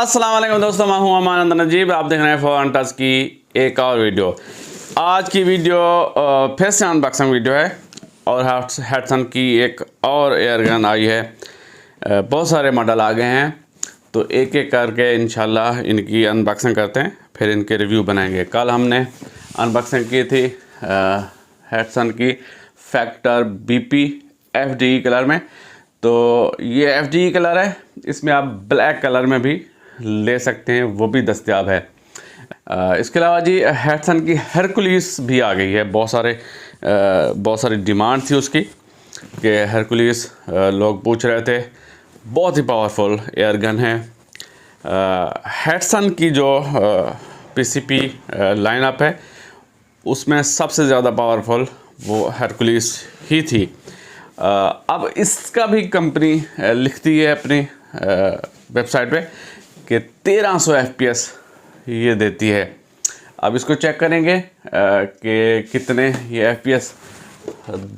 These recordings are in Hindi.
अस्सलाम वालेकुम दोस्तों, मैं हूं अमान नजीब। आप देख रहे हैं फॉरन टच की एक और वीडियो। आज की वीडियो फिर से अनबॉक्सिंग वीडियो है और हैटसन की एक और एयरगन आई है। बहुत सारे मॉडल आ गए हैं, तो एक एक करके इंशाल्लाह इनकी अनबॉक्सिंग करते हैं, फिर इनके रिव्यू बनाएंगे। कल हमने अनबॉक्सिंग की थी हैटसन की फैक्टर बीपी एफडी कलर में। तो ये एफडी कलर है, इसमें आप ब्लैक कलर में भी ले सकते हैं, वो भी दस्तयाब है। इसके अलावा जी हैटसन की हरकुलिस भी आ गई है। बहुत सारी डिमांड थी उसकी कि हरकुलिस लोग पूछ रहे थे। बहुत ही पावरफुल एयरगन है। हैटसन की जो पीसीपी लाइनअप है उसमें सबसे ज़्यादा पावरफुल वो हरकुलिस ही थी। अब इसका भी कंपनी लिखती है अपनी वेबसाइट पे कि 1300 FPS ये देती है। अब इसको चेक करेंगे कि कितने ये FPS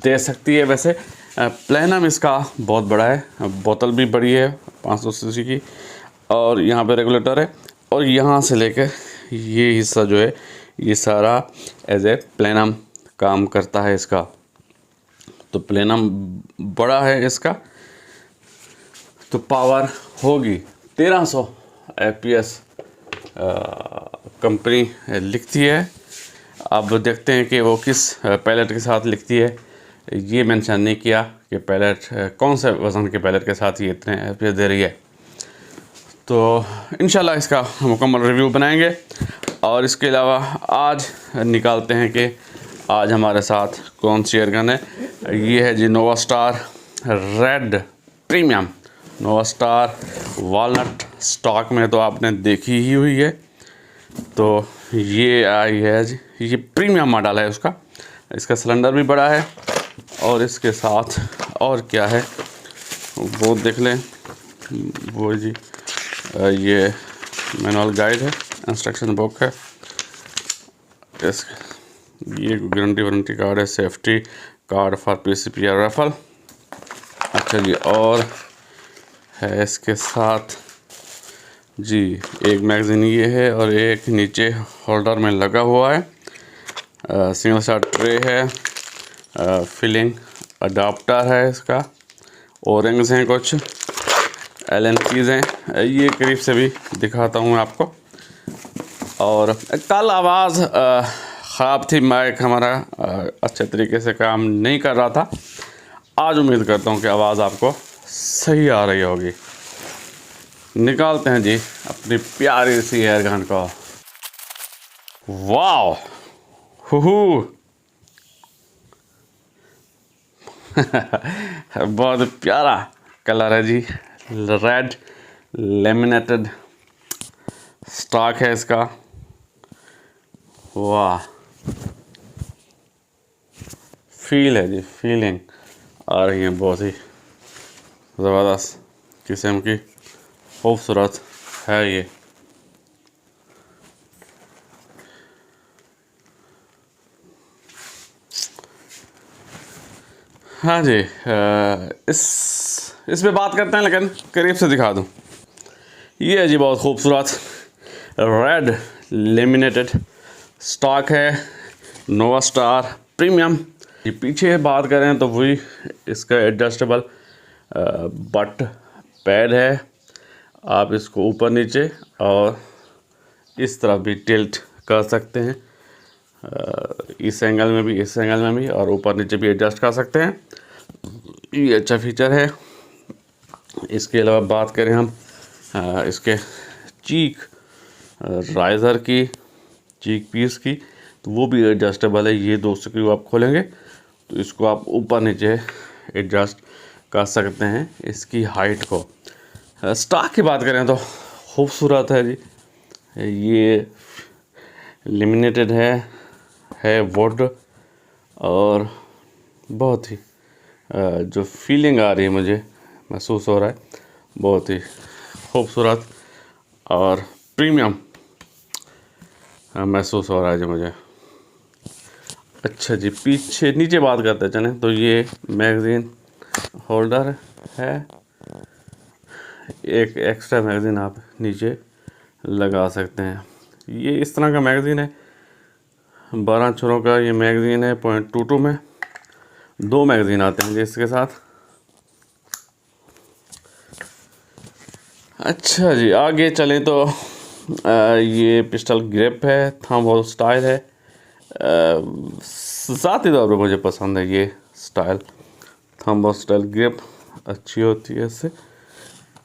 दे सकती है। वैसे प्लेनम इसका बहुत बड़ा है, बोतल भी बड़ी है 500 सीसी की, और यहाँ पे रेगुलेटर है, और यहाँ से लेकर ये हिस्सा जो है ये सारा एज ए प्लेनम काम करता है इसका। तो प्लेनम बड़ा है इसका, तो पावर होगी 1300 FPS कंपनी लिखती है। अब देखते हैं कि वो किस पैलेट के साथ लिखती है। ये मेंशन नहीं किया कि पैलेट कौन से वज़न के पैलेट के साथ ये इतने FPS दे रही है। तो इंशाल्लाह इसका मुकम्मल रिव्यू बनाएंगे। और इसके अलावा आज निकालते हैं कि आज हमारे साथ कौन सी एयरगन है। ये है जी नोवा स्टार रेड प्रीमियम। नोवा स्टार वॉलनट स्टॉक में तो आपने देखी ही हुई है। तो ये आई है जी, ये प्रीमियम मॉडल है उसका। इसका सिलेंडर भी बड़ा है, और इसके साथ और क्या है वो देख लें। वो जी ये मैनुअल गाइड है, इंस्ट्रक्शन बुक है, ये गारंटी वारंटी कार्ड है, सेफ्टी कार्ड फॉर पीसीपी या राइफल। अच्छा जी, और है इसके साथ जी एक मैगज़ीन ये है, और एक नीचे होल्डर में लगा हुआ है। सिंगल शॉट ट्रे है, फिलिंग अडाप्टर है इसका, ओरिंग्स हैं, कुछ एलन कीज़ हैं। ये करीब से भी दिखाता हूँ मैं आपको। और कल आवाज़ ख़राब थी, माइक हमारा अच्छे तरीके से काम नहीं कर रहा था। आज उम्मीद करता हूँ कि आवाज़ आपको सही आ रही होगी। निकालते हैं जी अपनी प्यारी सी एयरगन को। वाओ हु बहुत प्यारा कलर है जी, रेड लेमिनेटेड स्टॉक है इसका। वाह, फील है जी, फीलिंग आ रही है बहुत ही ज़बरदस्त किस्म की, खूबसूरत है ये। हाँ जी, इस पे बात करते हैं, लेकिन करीब से दिखा दूँ। ये है जी बहुत खूबसूरत रेड लेमिनेटेड स्टॉक है, नोवा स्टार प्रीमियम। ये पीछे बात करें तो वही इसका एडजस्टेबल बट पैड है। आप इसको ऊपर नीचे और इस तरफ भी टिल्ट कर सकते हैं, इस एंगल में भी, इस एंगल में भी, और ऊपर नीचे भी एडजस्ट कर सकते हैं। ये अच्छा फीचर है। इसके अलावा बात करें हम इसके चीक राइज़र की, चीक पीस की, तो वो भी एडजस्टेबल है। ये दोस्तों की आप खोलेंगे तो इसको आप ऊपर नीचे एडजस्ट कर सकते हैं इसकी हाइट को। स्टॉक की बात करें तो खूबसूरत है जी। ये लेमिनेटेड है वुड, और बहुत ही जो फीलिंग आ रही है, मुझे महसूस हो रहा है बहुत ही खूबसूरत और प्रीमियम महसूस हो रहा है जी मुझे। अच्छा जी, पीछे नीचे बात करते चलें तो ये मैगज़ीन होल्डर है, एक एक्स्ट्रा मैगज़ीन आप नीचे लगा सकते हैं। ये इस तरह का मैगज़ीन है, 12 छोरों का ये मैगज़ीन है। 0.22 में 2 मैगज़ीन आते हैं जिसके साथ। अच्छा जी, आगे चलें तो ये पिस्टल ग्रिप है, थंब होल स्टाइल है। ज़ाती तौर पर मुझे पसंद है ये style, thumb hole style grip अच्छी होती है इससे,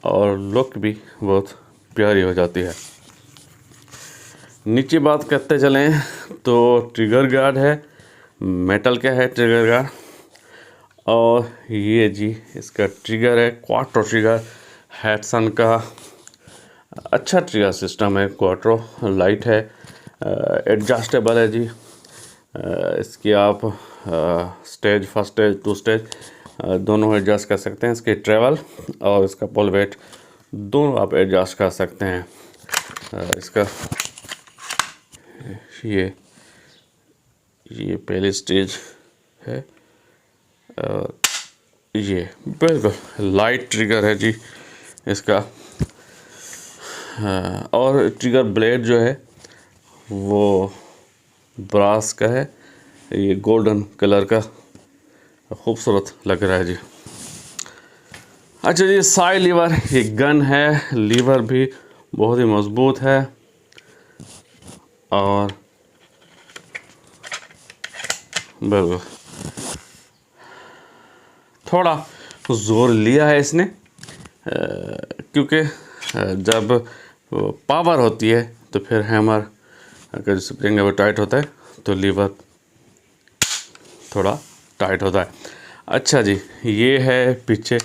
और लुक भी बहुत प्यारी हो जाती है। नीचे बात करते चलें तो ट्रिगर गार्ड है, मेटल का है ट्रिगर गार्ड। और ये जी इसका ट्रिगर है, क्वाट्रो ट्रिगर, हैटसन का अच्छा ट्रिगर सिस्टम है, क्वाट्रो लाइट है, एडजस्टेबल है जी। इसकी आप स्टेज, फर्स्ट स्टेज, 2 स्टेज दोनों एडजस्ट कर सकते हैं। इसके ट्रेवल और इसका पुल वेट दोनों आप एडजस्ट कर सकते हैं। इसका ये पहली स्टेज है, ये बिल्कुल लाइट ट्रिगर है जी इसका। और ट्रिगर ब्लेड जो है वो ब्रास का है, ये गोल्डन कलर का खूबसूरत लग रहा है जी। अच्छा जी, साइड लीवर, ये गन है, लीवर भी बहुत ही मज़बूत है और बिल्कुल थोड़ा ज़ोर लिया है इसने, क्योंकि जब पावर होती है तो फिर हैमर अगर स्प्रिंग अगर टाइट होता है तो लीवर थोड़ा टाइट होता है। अच्छा जी, ये है पीछे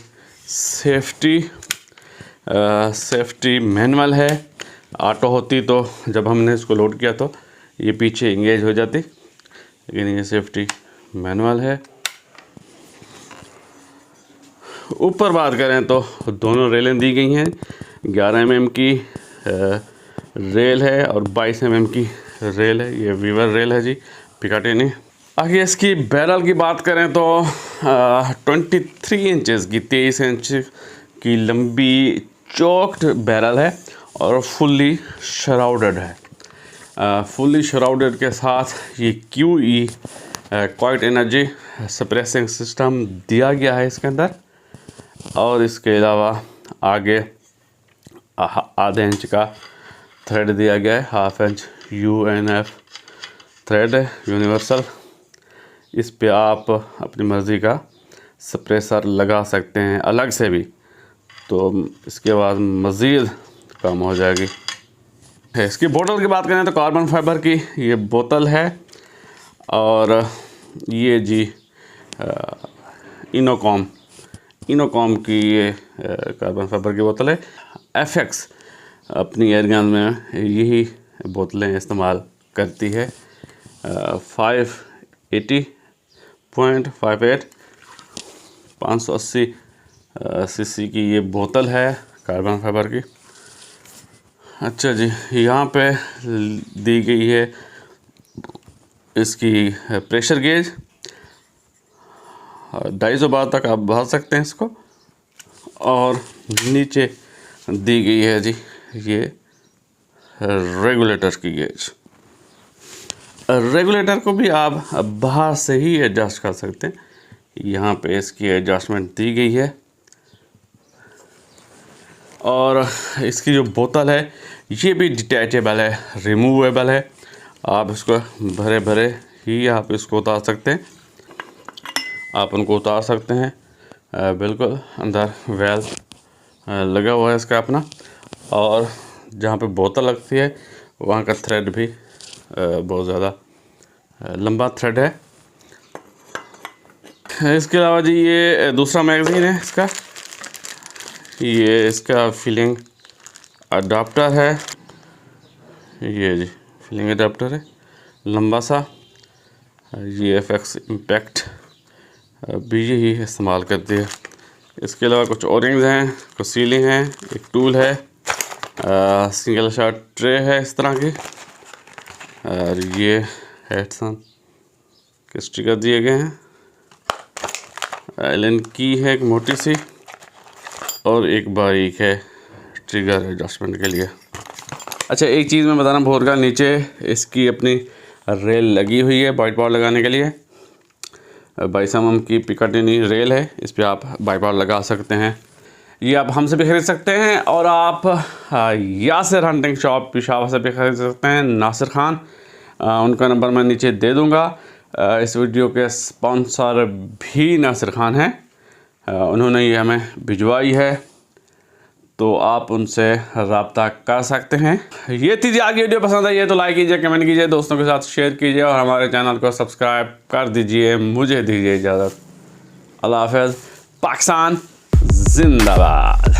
सेफ्टी मैनुअल है। ऑटो होती तो जब हमने इसको लोड किया तो ये पीछे इंगेज हो जाती, लेकिन ये सेफ्टी मैनुअल है। ऊपर बात करें तो दोनों रेलें दी गई हैं, 11 mm की रेल है और 22 mm की रेल है। ये वीवर रेल है जी, पिकाटिनी। आगे इसकी बैरल की बात करें तो 23 इंचेस की, 23 इंच की लंबी चौक्ड बैरल है और फुल्ली शराउडेड है। फुल्ली शराउडेड के साथ ये QE quite energy suppressing system दिया गया है इसके अंदर। और इसके अलावा आगे आधे इंच का थ्रेड दिया गया है, ½ इंच UNF थ्रेड है, यूनिवर्सल। इस पे आप अपनी मर्ज़ी का सप्रेसर लगा सकते हैं अलग से भी, तो इसके बाद मज़ीद कम हो जाएगी। इसकी बोतल की बात करें तो कार्बन फाइबर की ये बोतल है और ये जी इनोकॉम की ये कार्बन फाइबर की बोतल है। FX अपनी एयरगन में यही बोतलें इस्तेमाल करती है। 580.58 580 cc की ये बोतल है कार्बन फाइबर की। अच्छा जी, यहाँ पे दी गई है इसकी प्रेशर गेज, 250 बार तक आप बढ़ा सकते हैं इसको। और नीचे दी गई है जी ये रेगुलेटर की गेज। रेगुलेटर को भी आप बाहर से ही एडजस्ट कर सकते हैं, यहाँ पे इसकी एडजस्टमेंट दी गई है। और इसकी जो बोतल है ये भी डिटैचेबल है, रिमूवेबल है। आप इसको भरे भरे ही आप इसको उतार सकते हैं, आप उनको उतार सकते हैं। बिल्कुल अंदर वेल लगा हुआ है इसका अपना, और जहाँ पे बोतल लगती है वहाँ का थ्रेड भी बहुत ज़्यादा लंबा थ्रेड है। इसके अलावा जी ये दूसरा मैगज़ीन है इसका, ये इसका फिलिंग अडाप्टर है। ये जी फिलिंग अडाप्टर है लंबा सा, ये FX इम्पैक्ट भी यही इस्तेमाल करती है। इसके अलावा कुछ ओरिंग्स हैं, कुछ सीलिंग हैं, एक टूल है, सिंगल शॉट ट्रे है इस तरह की, और ये हेडसन के स्टिकर दिए गए हैं। एलन की है एक मोटी सी, और एक बारीक है ट्रिगर एडजस्टमेंट के लिए। अच्छा, एक चीज़ मैं बताना भूल गया, नीचे इसकी अपनी रेल लगी हुई है बाइट पावर लगाने के लिए। बाइसम की पिकाटिनी रेल है, इस पर आप बाइट पावर लगा सकते हैं। ये आप हमसे भी खरीद सकते हैं और आप यासिर हंटिंग शॉप पेशावर से भी खरीद सकते हैं, नासिर खान। उनका नंबर मैं नीचे दे दूंगा। इस वीडियो के स्पॉन्सर भी नासिर खान हैं, उन्होंने ये हमें भिजवाई है, तो आप उनसे रब्ता कर सकते हैं। ये थी जी आज की वीडियो। पसंद आई है तो लाइक कीजिए, कमेंट कीजिए, दोस्तों के साथ शेयर कीजिए और हमारे चैनल को सब्सक्राइब कर दीजिए। मुझे दीजिए इजाज़त। अल्लाह हाफ़िज़। पाकिस्तान जिंदाबाद।